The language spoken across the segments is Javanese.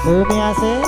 Bumi asih.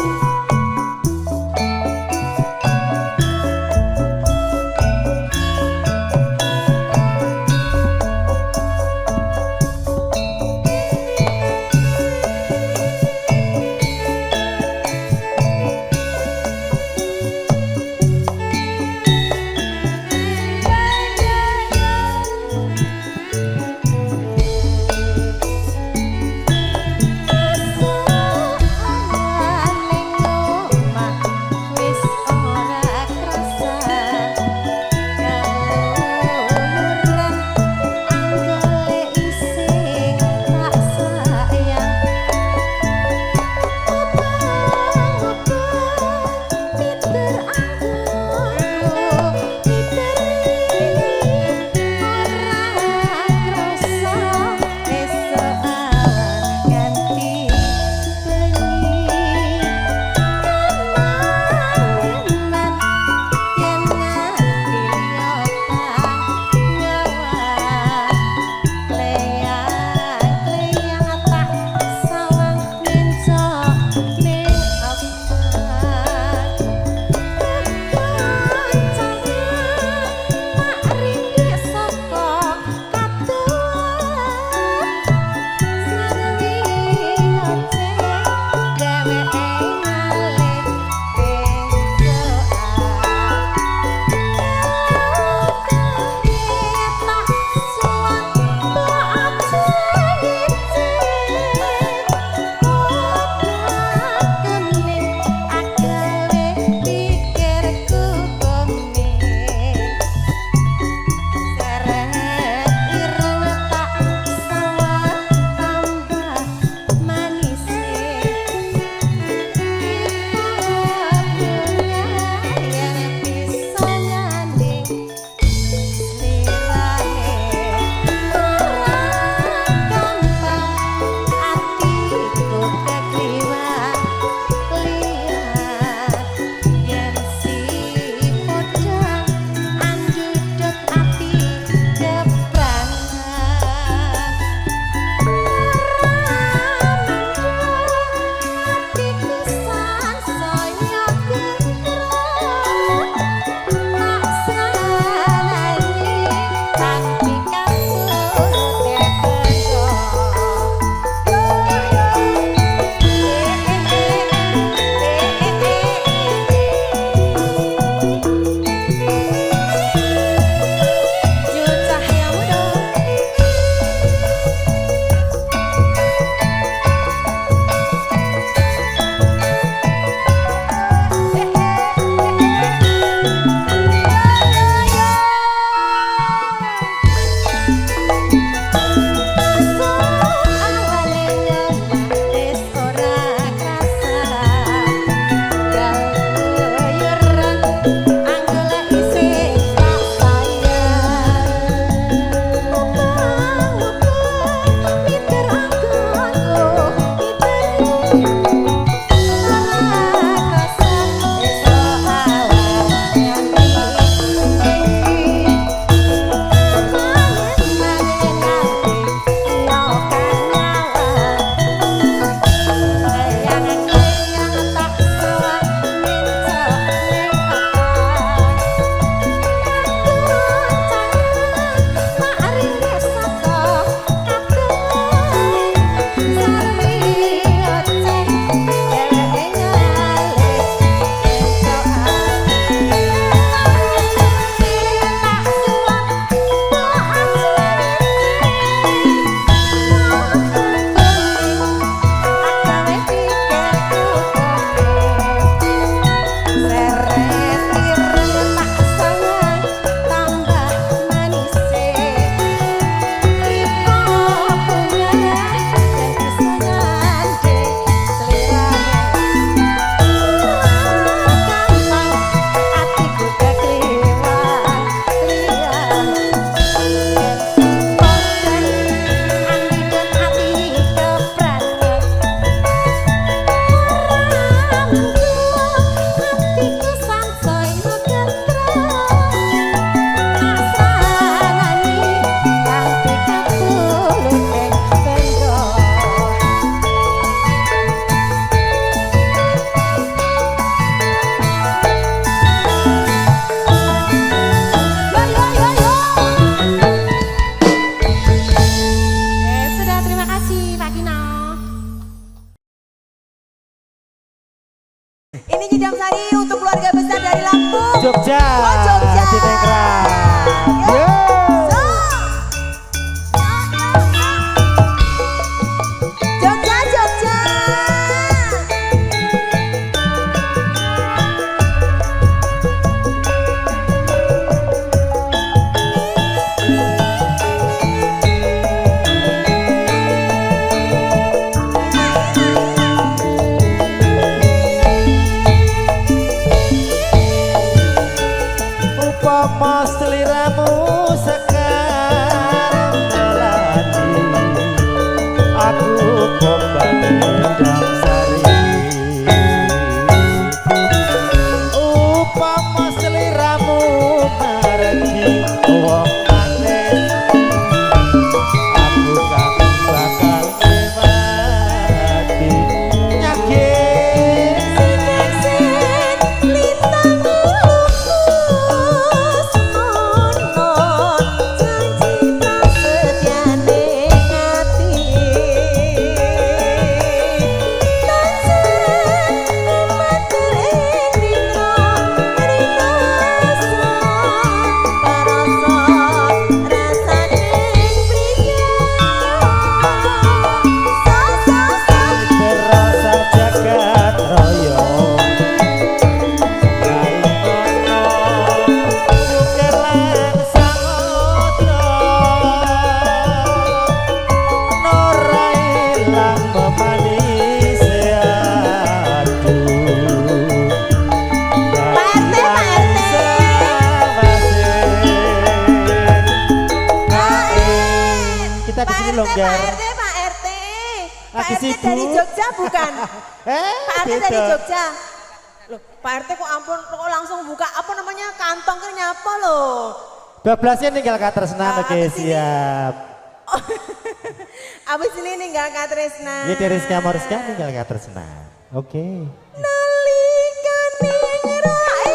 Sidang Sari untuk keluarga besar dari Lampung. Jogja. Oh, Jogja. Sinengrat. Ya. Jogja, Jogja. Upama seliramu sekarang melati, aku kembali Sidang Sari. Upama seliramu mereki wong aneh, aku kan bakal mati nyakit. Kita di sini longgar. Pak RT. Pak Lagi RT sibuk. dari Jogja bukan? Pak RT dari beda. Jogja. Loh, Pak RT kok ampun kok langsung buka apa namanya kantong ke nyapa loh. 12-nya tinggal Katresnan, Ah, oke abis ini. siap. Abis ini ninggal Kak Tresna. Ya dari Rizka Mariska tinggal Katresnan. Oke. Nalikane ngrae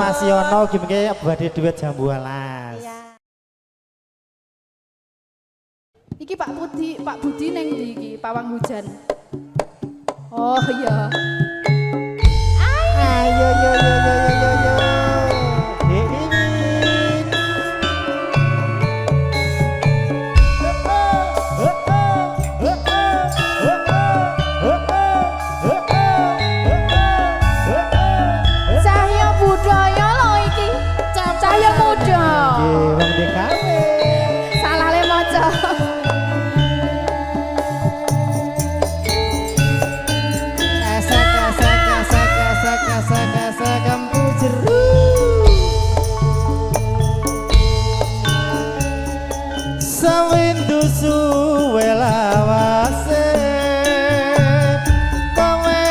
masih ono gimana badhe duet jam 12. Iya. Iki Pak Budi neng ndi iki pawang hujan. Oh iya. Ayo yo yo yo yo yo yo. Dek Imin. Cahya budaya lho iki. Cahya muda. Nggih, wong DKW. Salah le maca. Kasak kampu jeru. Sawindu suwe lawase kowe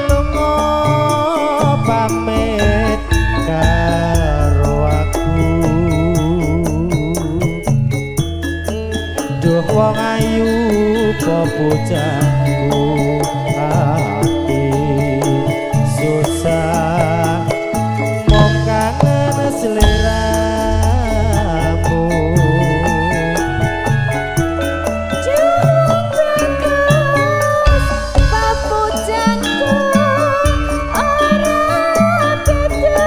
lunga pamit karo aku. Duh wong ayu pepujanku ati susah mong kangen seleramu. Papujanku ora beda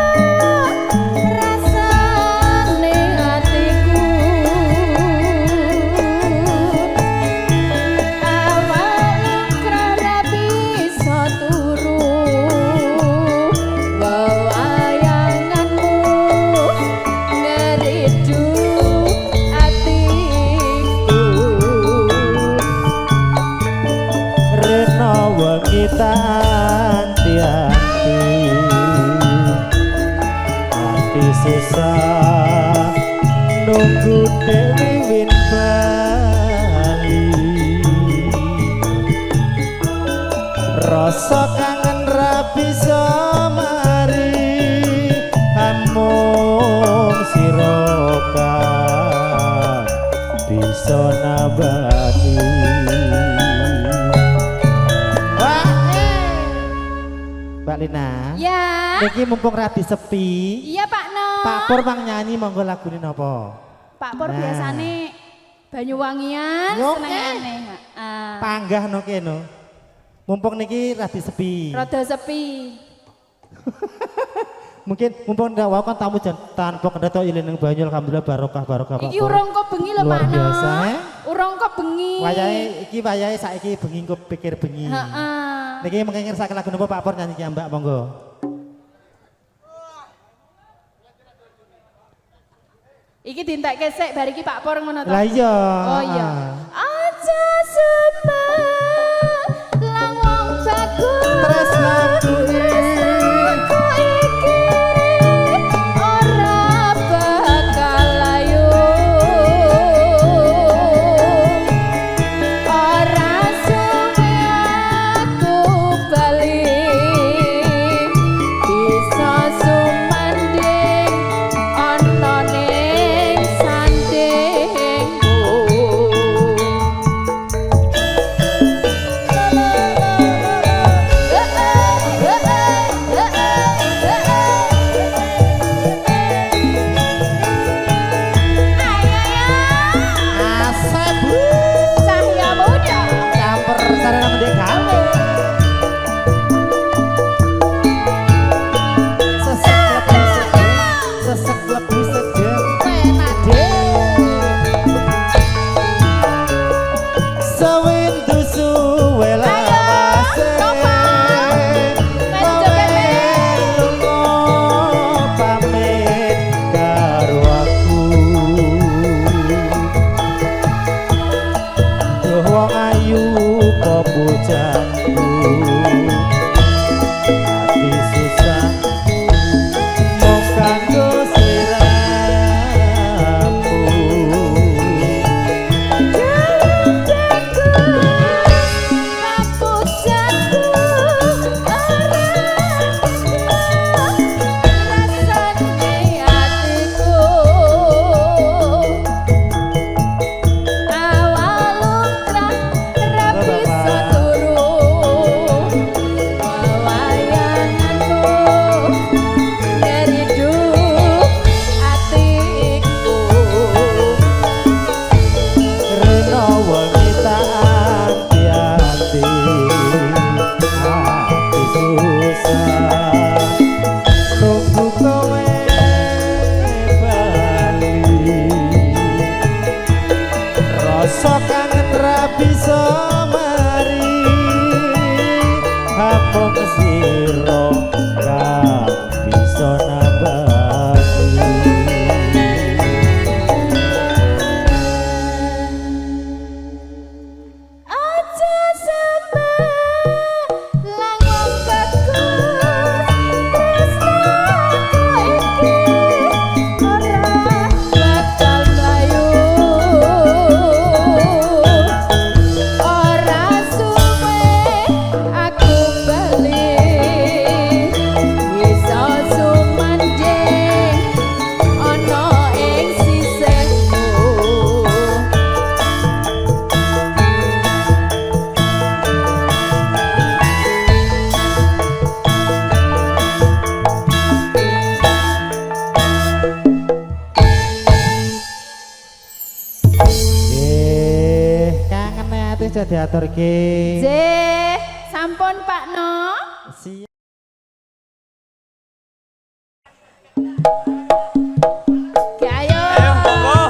rasane atiku. Awak krana bisa turu wayanganmu ngeridu atiku. Rena wengi anti-anti ati susah nunggu Dewi Win bali. Rasa kangen ra bisa mari amung sira kang bisa nabani. Mbak Lina, Ya. niki mumpung radi sepi, Iya Pak No. Pak Pur mang nyanyi monggo lagune napa? Pak Pur Nah. biasane Banyuwangian Yo, senengane. Heeh. Panggah no kene. Mumpung niki radi sepi. Rada sepi. Mungkin mumpung ndak wae kan tamu jan tanpa kendata iling banyu alhamdulillah barokah Pak Iki Pur. urung kok bengi lho Luar Pak No. biasa, Urung kok bengi. Wayahe saiki bengi engko pikir bengi. Heeh. Niki mengke ngersake lagu napa Pak Pur nyanyi ki Mbak monggo. Iki dintekke sik bar iki Pak Pur ngono to. Lah iya. Oh iya. Aja lang wong bagus. Tresnaku Tresnaku iki ora bakal layu. Ora suwe aku bali. Bisa sumanding ana ning sandingku. rasa kangen ra bisa mari amung sira kang bisa nabati. Aja sembalang wong bagus tresnaku iki ora bakal mlayu ora suwe aku bali bisa sumanjing ana ing sisihmu. Kangen ati aja diaturke. Jeh, sampun Pak No. Siap. Oke, ayo. monggo.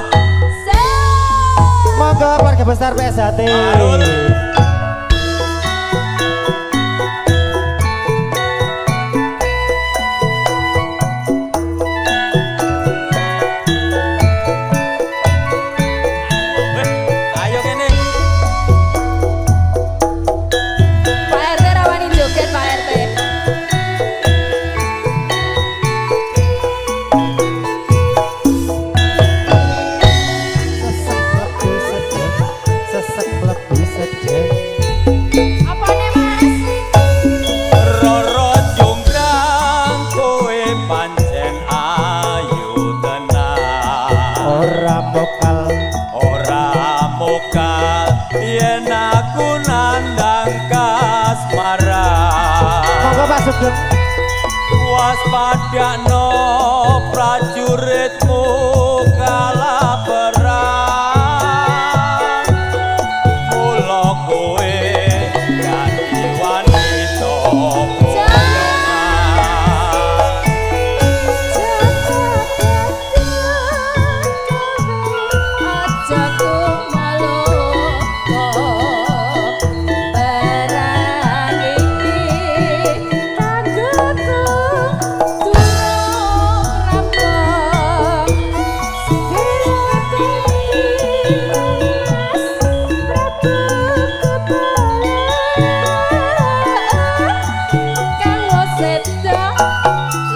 Monggo keluarga besar PSHT. Arut. Ayo kene. Pak RT rawani joget Pak RT. Sesek lebu sedeng. Apane Mas? Roro jonggrang kowe pancen ayu tenan. Ora mokal Ora mokal yen aku nandang kasmaran. monggo Pak Sugeng. Waspadakno prajuritmu kalah perang. Mula kowe dadi wanita boyongan. Aja kumalu perang iki kanggoku durung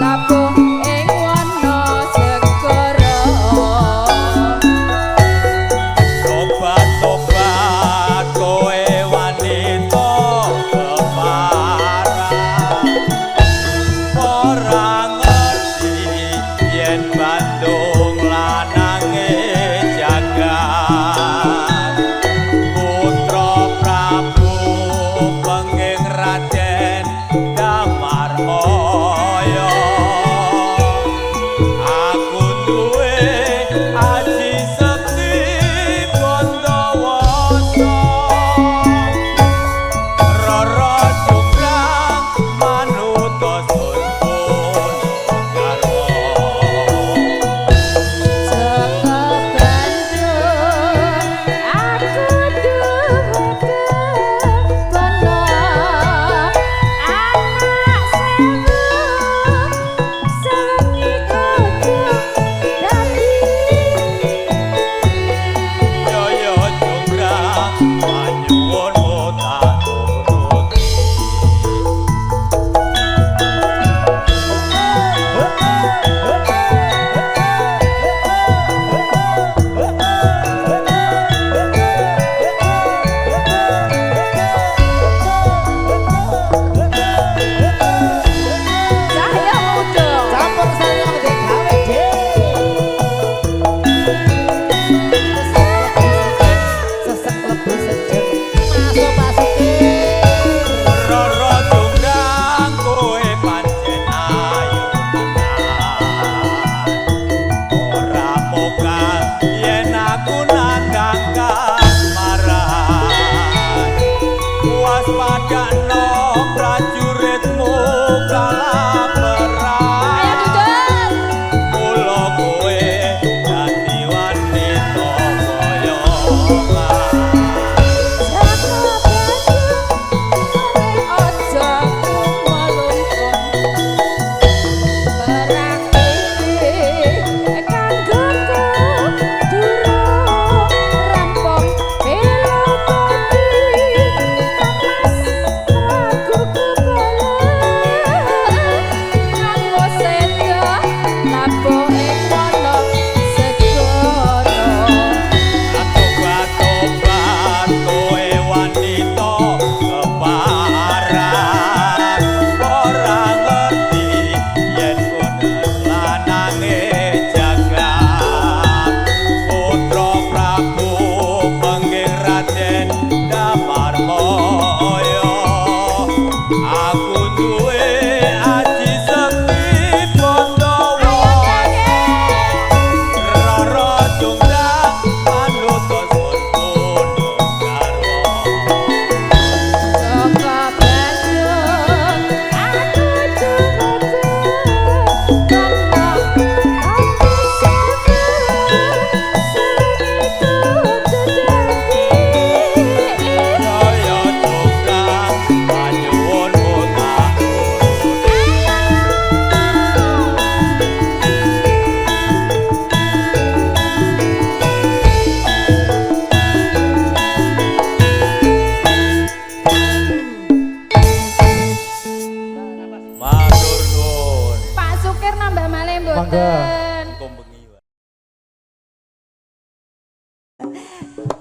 rampung Tobat-tobat kowe wanita keparang. Ora ngerti yen Bandung lanange jagat. Putra Prabu penging Raden Damarmaya. Aku duwe aji sekti Gondowasa. Roro jonggrang manuta sun pun garwa. Yo jonggrang manyuwun mutak turuti. Campur sayang di gawe sesek lebu sedeng.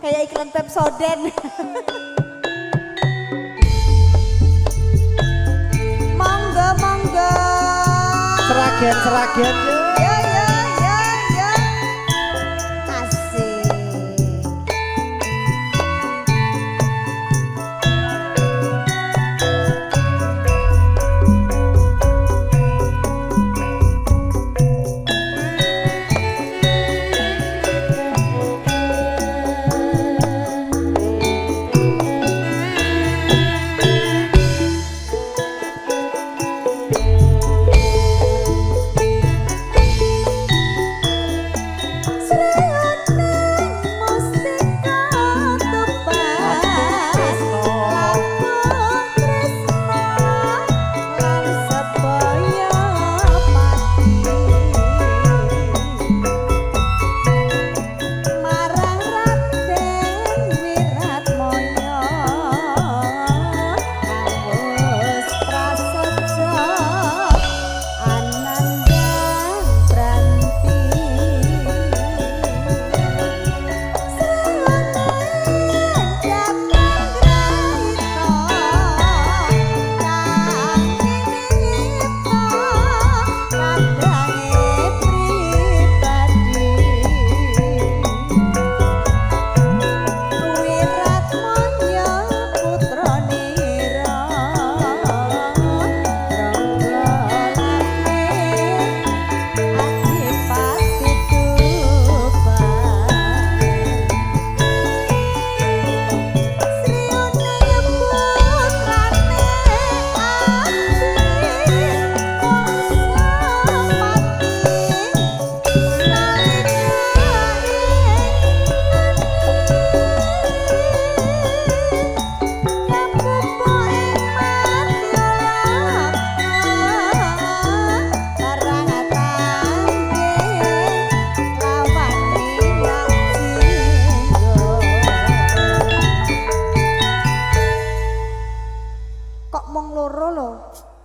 Kayak iklan Pepsodent. Monggo monggo. Seragen Ya ya ya ya. Asik.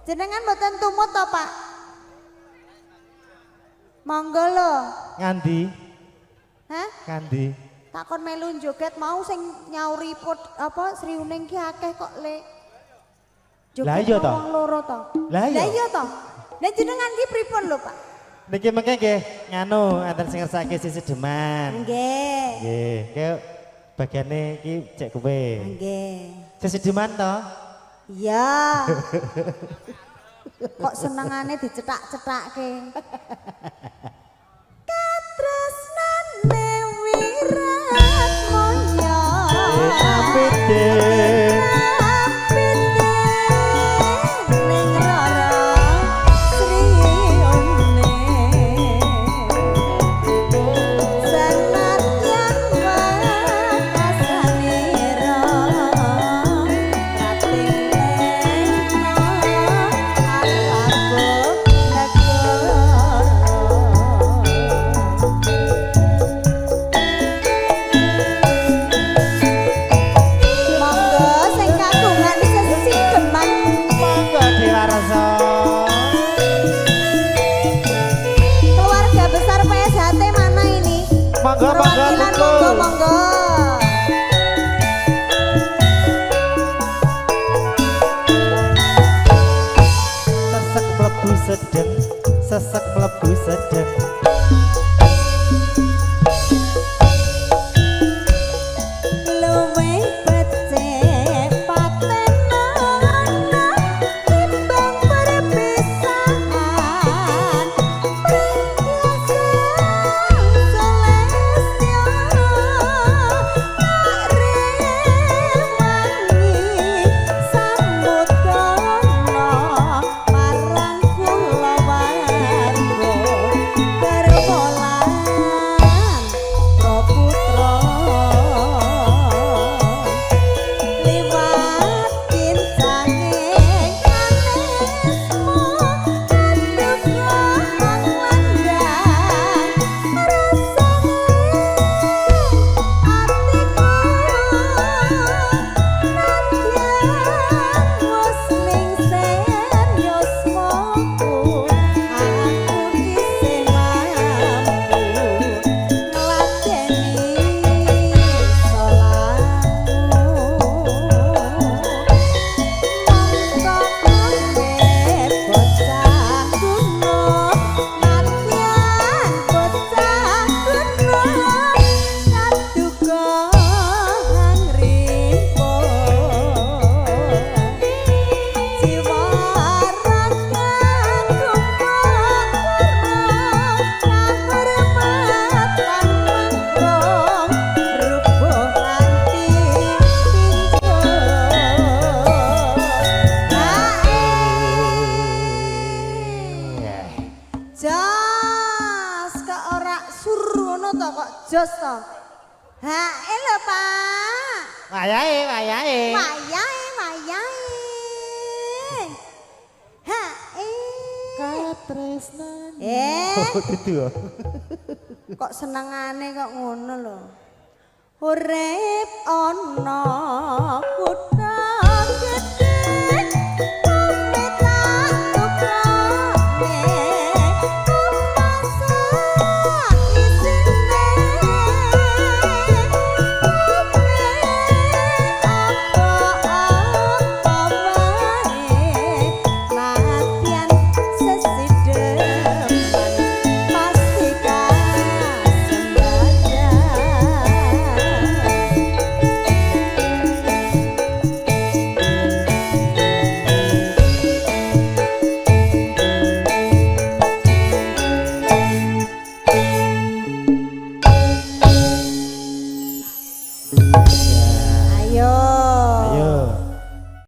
Jenengan mboten tumut to, Pak? Monggo lho. Ngandi? Hah? Ngandi? Takon melu joget mau sing nyauri apa Sri Uning ki akeh kok, Le. Lah iya to? Wong loro to. Lah iya. Lah iya to. Lah jenengan ki pripun lho, Pak? Niki mengke nggih nganu enten sing ngersake sisi deman. Nggih. Nggih, ke bagiane iki cek kowe. Nggih. Sisi deman to? Iya. Kok senengane dicetak-cetakke. Katresnane wirat moyo. Apit deh. to. Ha, lho, Pak. Wayahe, wayahe. Wayahe. Ha, Katresnan. Itu ya. Kok senengane kok ngono lho. Urip ana kudu